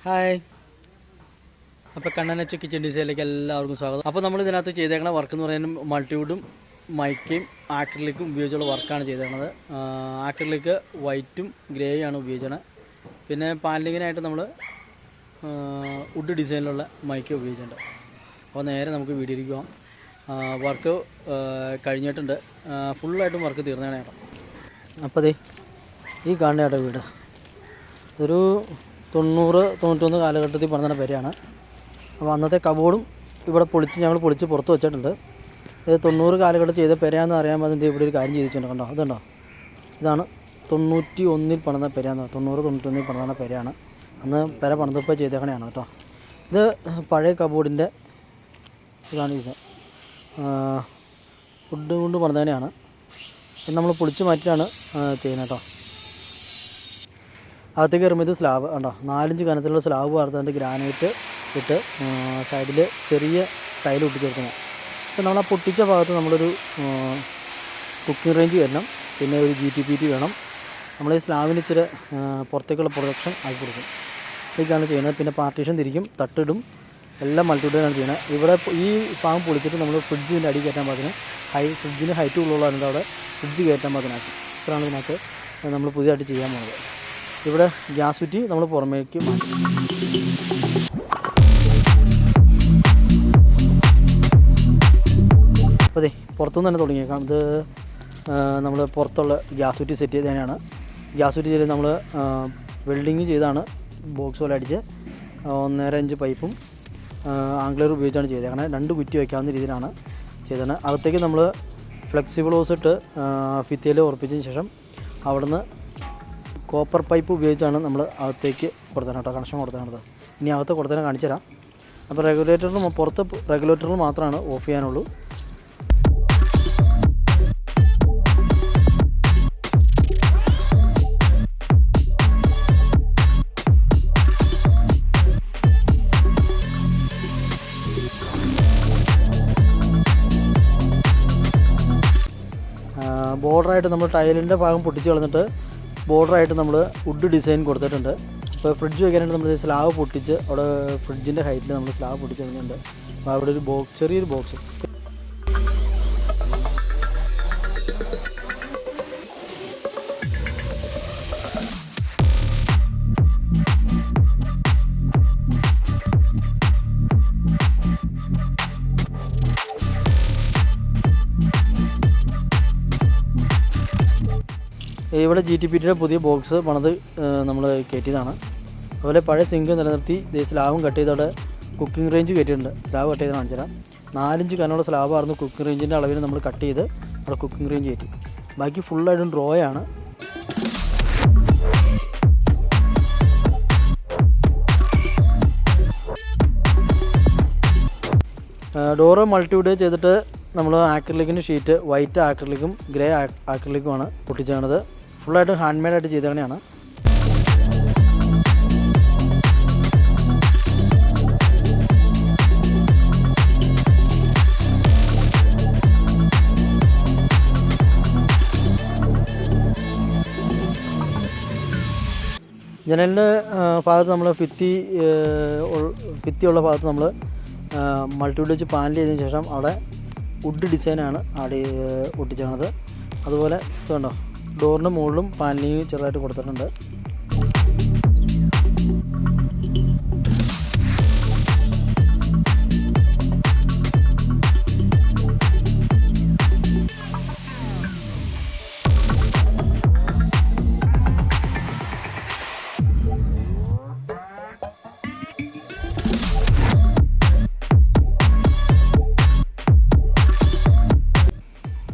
Hi, അപ്പോൾ കണ്ണനച്ച kitchen ഡിസൈനിലേക്ക് എല്ലാവർക്കും സ്വാഗതം. അപ്പോൾ നമ്മൾ ഇതിനകത്ത് ചെയ്തേക്കുന്ന വർക്ക് എന്ന് പറയുന്നത് മൾട്ടിവുഡും മൈക്കയും ആക്രിലിക്കും ഉപയോഗിച്ചുള്ള വർക്കാണ് ചെയ്തേക്കുന്നത്. ആക്രിലിക്ക് വൈറ്റും ഗ്രേയും ആണ് ഉപയോഗിച്ചത്. പിന്നെ പാനലിങ്ങിനായിട്ട് നമ്മൾ വുഡ് ഡിസൈനിലുള്ള മൈക്ക ഉപയോഗിച്ചിട്ടുണ്ട്. അപ്പോൾ നേരെ നമുക്ക് വീഡിയോയിലേക്ക് പോകാം. വർക്ക് കഴിഞ്ഞിട്ടുണ്ട്, ഫുള്ളായിട്ടും വർക്ക് തീർന്നതാണ് കേട്ടോ. അപ്പോൾ ദേ ഈ കാണുന്ന കേട്ടോ വീട് ഒരു 90-91 കാലഘട്ടത്തിൽ പണിത പെരയാണ്. അപ്പോൾ അന്നത്തെ കബോർഡും ഇവിടെ ഞങ്ങൾ പൊളിച്ച് പുറത്ത് വെച്ചിട്ടുണ്ട്. ഇത് 90 കാലഘട്ടം ചെയ്ത പെരയാണെന്ന് അറിയാൻ അതിൻ്റെ ഇവിടെ ഒരു കാര്യം ചെയ്തിട്ടുണ്ട്. കണ്ടോ, അതുണ്ടോ, ഇതാണ് 91 പണിത പെരയാന്ന്. 90-91 പണിത പെരയാണ്. അന്ന് പെര പണിതപ്പോൾ ചെയ്തേക്കണയാണ് കേട്ടോ. ഇത് പഴയ കബോർഡിൻ്റെ ഇതാണ്. ഇത് വുഡ് കൊണ്ട് പണിതേനെയാണ്. ഇത് നമ്മൾ പൊളിച്ച് മാറ്റിയിട്ടാണ് ചെയ്യുന്നത് കേട്ടോ. അകത്തേക്ക് കയറുമ്പോൾ ഇത് സ്ലാബ് ഉണ്ടോ, 4-5 കനത്തിലുള്ള സ്ലാബ് വാർത്തതിൻ്റെ ഗ്രാനൈറ്റ് ഇട്ട് സൈഡിൽ ചെറിയ ടൈൽ ഒട്ടിച്ച് കൊടുക്കുന്നത്. അപ്പോൾ നമ്മൾ ആ പൊട്ടിച്ച ഭാഗത്ത് നമ്മളൊരു കുക്കിംഗ് റേഞ്ച് വരണം, പിന്നെ ഒരു GTPT വേണം. നമ്മൾ ഈ സ്ലാബിന് ഇച്ചിരി പുറത്തേക്കുള്ള പ്രൊഡക്ഷൻ ആക്കി കൊടുക്കും. ഇതൊക്കെയാണ് ചെയ്യുന്നത്. പിന്നെ പാർട്ടീഷൻ തിരിക്കും, തട്ടിടും, എല്ലാം മൾട്ടിവുഡിലാണ് ചെയ്യുന്നത്. ഇവിടെ ഈ ഭാഗം പൊളിച്ചിട്ട് നമ്മൾ ഫ്രിഡ്ജിൻ്റെ അടി കയറ്റാൻ പാകത്തിന് ഫ്രിഡ്ജിന് ഹൈറ്റ് ഉള്ളതുകൊണ്ട് അവിടെ ഫ്രിഡ്ജ് കയറ്റാൻ പാകത്തിനാക്കി. ഇത്രയാണ് ഇതിനകത്ത് നമ്മൾ പുതിയതായിട്ട് ചെയ്യാൻ പോകുന്നത്. ഇവിടെ ഗ്യാസ് കുറ്റി നമ്മൾ പുറമേക്ക് മാറ്റി. അപ്പോൾ അതെ പുറത്തുനിന്ന് തന്നെ തുടങ്ങിയേക്കാം. ഇത് നമ്മൾ പുറത്തുള്ള ഗ്യാസ് കുറ്റി സെറ്റ് ചെയ്ത് തന്നെയാണ്. ഗ്യാസ് കുറ്റി ചെയ്ത് നമ്മൾ വെൽഡിങ് ചെയ്താണ്, ബോക്സ് പോലെ അടിച്ച് 1.5 ഇഞ്ച് പൈപ്പും ആംഗ്ലർ ഉപയോഗിച്ചാണ് ചെയ്തേക്കണത്. 2 കുറ്റി വയ്ക്കാവുന്ന രീതിയിലാണ് ചെയ്തത്. അകത്തേക്ക് നമ്മൾ ഫ്ലെക്സിബിൾ ഹോസ് ഇട്ട് ഭിത്തിയിൽ ഉറപ്പിച്ചതിന് ശേഷം അവിടുന്ന് കോപ്പർ പൈപ്പ് ഉപയോഗിച്ചാണ് നമ്മൾ അകത്തേക്ക് കൊടുത്തത് കേട്ടോ, കണക്ഷൻ കൊടുത്തത്. ഇനി അകത്ത് കൊടുത്തതിനെ കാണിച്ചു തരാം. അപ്പോൾ റെഗുലേറ്ററിന് പുറത്ത് റെഗുലേറ്ററിൽ മാത്രമാണ് ഓഫ് ചെയ്യാനുള്ളൂ. ബോർഡറായിട്ട് നമ്മൾ ടൈലിൻ്റെ ഭാഗം പൊട്ടിച്ച് കളഞ്ഞിട്ട് ബോർഡറായിട്ട് നമ്മൾ വുഡ് ഡിസൈൻ കൊടുത്തിട്ടുണ്ട്. ഇപ്പോൾ ഫ്രിഡ്ജ് വയ്ക്കാനായിട്ട് നമ്മൾ സ്ലാബ് പൊട്ടിച്ച് അവിടെ ഫ്രിഡ്ജിൻ്റെ ഹൈറ്റിൽ നമ്മൾ സ്ലാബ് പൊട്ടിച്ച് കളഞ്ഞിട്ടുണ്ട്. അപ്പോൾ അവിടെ ഒരു ചെറിയൊരു ബോക്സ്. ഇവിടെ GTPTയുടെ പുതിയ ബോക്സ് പണിത് നമ്മൾ കയറ്റിയതാണ്. അതുപോലെ പഴയ സിങ്ക് നിലനിർത്തി സ്ലാബും കട്ട് ചെയ്തവിടെ കുക്കിംഗ് റേഞ്ച് കയറ്റിയിട്ടുണ്ട്. സ്ലാബ് കട്ട് ചെയ്ത് കാണിച്ചു തരാം. 4 ഇഞ്ച് കനമുള്ള സ്ലാബായിരുന്നു. കുക്കിംഗ് റേഞ്ചിൻ്റെ അളവിന് നമ്മൾ കട്ട് ചെയ്ത് അവിടെ കുക്കിംഗ് റേഞ്ച് കയറ്റി. ബാക്കി ഫുള്ളായിട്ടും ഡ്രോയാണ്. ഡോറ് മൾട്ടിവുഡ് ചെയ്തിട്ട് നമ്മൾ ആക്രിലിക്കിൻ്റെ ഷീറ്റ് വൈറ്റ് ആക്രിലിക്കും ഗ്രേ ആക്രിലിക്കുമാണ് പൊട്ടിച്ചത്. ഫുള്ളായിട്ട് ഹാൻഡ് മെയ്ഡായിട്ട് ചെയ്തേക്കണെയാണ്. ജനലിൻ്റെ ഭാഗത്ത് നമ്മൾ ഭിത്തിയുള്ള ഭാഗത്ത് നമ്മൾ മൾട്ടിവുഡ് വെച്ച് പാനൽ ചെയ്തതിന് ശേഷം അവിടെ വുഡ് ഡിസൈനാണ് അവിടെ ഒട്ടിച്ചത്. അതുപോലെ ഇതുണ്ടോ, ഡോറിൻ്റെ മുകളിലും പാനലിങ് ചെറുതായിട്ട് കൊടുത്തിട്ടുണ്ട്.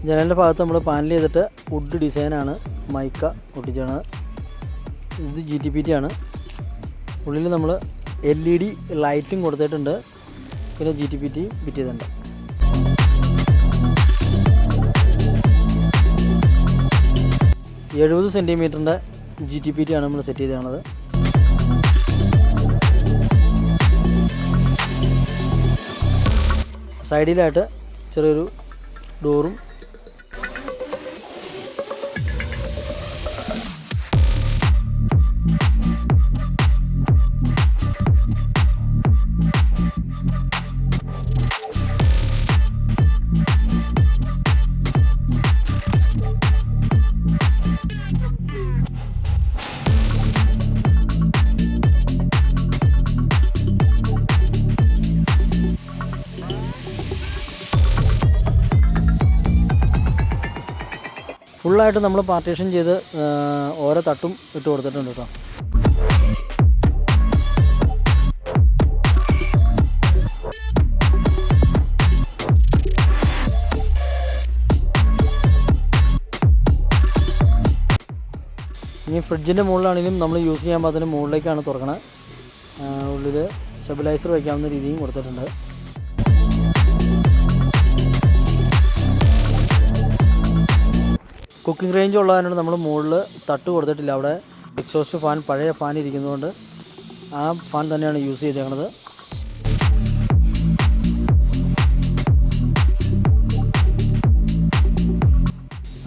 ജനലിൻ്റെ ഭാഗത്ത് നമ്മൾ പാനൽ ചെയ്തിട്ട് വുഡ് ഡിസൈനാണ് മൈക്ക ഒട്ടിച്ചത്. ഇത് GTPT ആണ്. ഉള്ളിൽ നമ്മൾ LED ലൈറ്റും കൊടുത്തിട്ടുണ്ട്. പിന്നെ GTPT ഫിറ്റ് ചെയ്തിട്ടുണ്ട്. $70 സെൻറ്റിമീറ്ററിൻ്റെ GTPT ആണ് നമ്മൾ സെറ്റ് ചെയ്തത്. സൈഡിലായിട്ട് ചെറിയൊരു ഡോറും ഫുള്ളായിട്ട് നമ്മൾ പാർട്ടീഷൻ ചെയ്ത് ഓരോ തട്ടും ഇട്ട് കൊടുത്തിട്ടുണ്ട് കേട്ടോ. ഇനി ഫ്രിഡ്ജിൻ്റെ മുകളിലാണെങ്കിലും നമ്മൾ യൂസ് ചെയ്യാൻ പാകത്തിന് മുകളിലേക്കാണ് തുറക്കണത്. ഉള്ളിൽ സ്റ്റെബിലൈസർ വയ്ക്കാവുന്ന രീതിയും കൊടുത്തിട്ടുണ്ട്. കുക്കിംഗ് റേഞ്ച് ഉള്ളതിനോട് നമ്മൾ മുകളിൽ തട്ട് കൊടുത്തിട്ടില്ല. അവിടെ എക്സോസ്റ്റ് ഫാൻ, പഴയ ഫാൻ ഇരിക്കുന്നതുകൊണ്ട് ആ ഫാൻ തന്നെയാണ് യൂസ് ചെയ്തേക്കുന്നത്.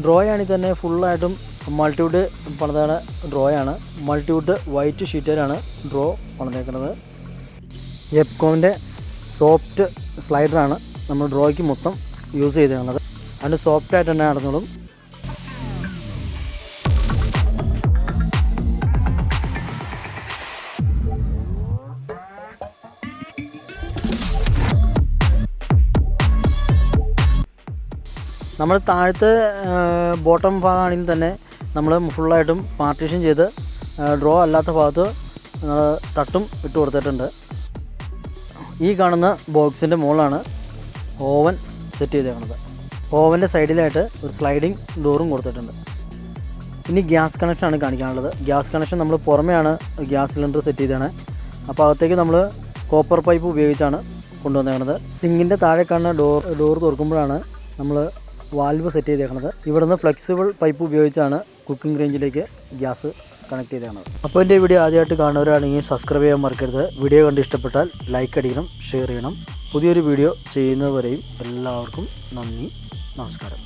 ഡ്രോയാണെങ്കിൽ തന്നെ ഫുള്ളായിട്ടും മൾട്ടിവുഡ് പണിതാണ്. ഡ്രോയാണ് മൾട്ടിവുഡ് വൈറ്റ് ഷീറ്റേലാണ് ഡ്രോ പണിതേക്കുന്നത്. എപ്കോമിൻ്റെ സോഫ്റ്റ് സ്ലൈഡറാണ് നമ്മൾ ഡ്രോയ്ക്ക് മൊത്തം യൂസ് ചെയ്തേക്കുന്നത്. അതിന് സോഫ്റ്റായിട്ട് തന്നെ നടന്നോളും. നമ്മൾ താഴത്തെ ബോട്ടം ഭാഗമാണെങ്കിൽ തന്നെ നമ്മൾ ഫുള്ളായിട്ടും പാർട്ടീഷൻ ചെയ്ത് ഡ്രോ അല്ലാത്ത ഭാഗത്ത് തട്ടും ഇട്ട് കൊടുത്തിട്ടുണ്ട്. ഈ കാണുന്ന ബോക്സിൻ്റെ മുകളിലാണ് ഓവൻ സെറ്റ് ചെയ്തേക്കുന്നത്. ഓവൻ്റെ സൈഡിലായിട്ട് ഒരു സ്ലൈഡിങ് ഡോറും കൊടുത്തിട്ടുണ്ട്. ഇനി ഗ്യാസ് കണക്ഷനാണ് കാണിക്കാനുള്ളത്. ഗ്യാസ് കണക്ഷൻ നമ്മൾ പുറമെയാണ് ഗ്യാസ് സിലിണ്ടർ സെറ്റ് ചെയ്തതാണ്. അപ്പോൾ അകത്തേക്ക് നമ്മൾ കോപ്പർ പൈപ്പ് ഉപയോഗിച്ചാണ് കൊണ്ടുവന്നേക്കുന്നത്. സിങ്കിൻ്റെ താഴെ കാണുന്ന ഡോർ തുറക്കുമ്പോഴാണ് നമ്മൾ വാൽവ് സെറ്റ് ചെയ്തേക്കുന്നത്. ഇവിടുന്ന് ഫ്ലെക്സിബിൾ പൈപ്പ് ഉപയോഗിച്ചാണ് കുക്കിംഗ് റേഞ്ചിലേക്ക് ഗ്യാസ് കണക്ട് ചെയ്തേക്കുന്നത്. അപ്പോൾ എൻ്റെ വീഡിയോ ആദ്യമായിട്ട് കാണുന്നവരാണെങ്കിൽ സബ്സ്ക്രൈബ് ചെയ്യാൻ മറക്കരുത്. വീഡിയോ കണ്ട് ഇഷ്ടപ്പെട്ടാൽ ലൈക്ക് അടിക്കണം, ഷെയർ ചെയ്യണം. പുതിയൊരു വീഡിയോ ചെയ്യുന്നവരെയും എല്ലാവർക്കും നന്ദി, നമസ്കാരം.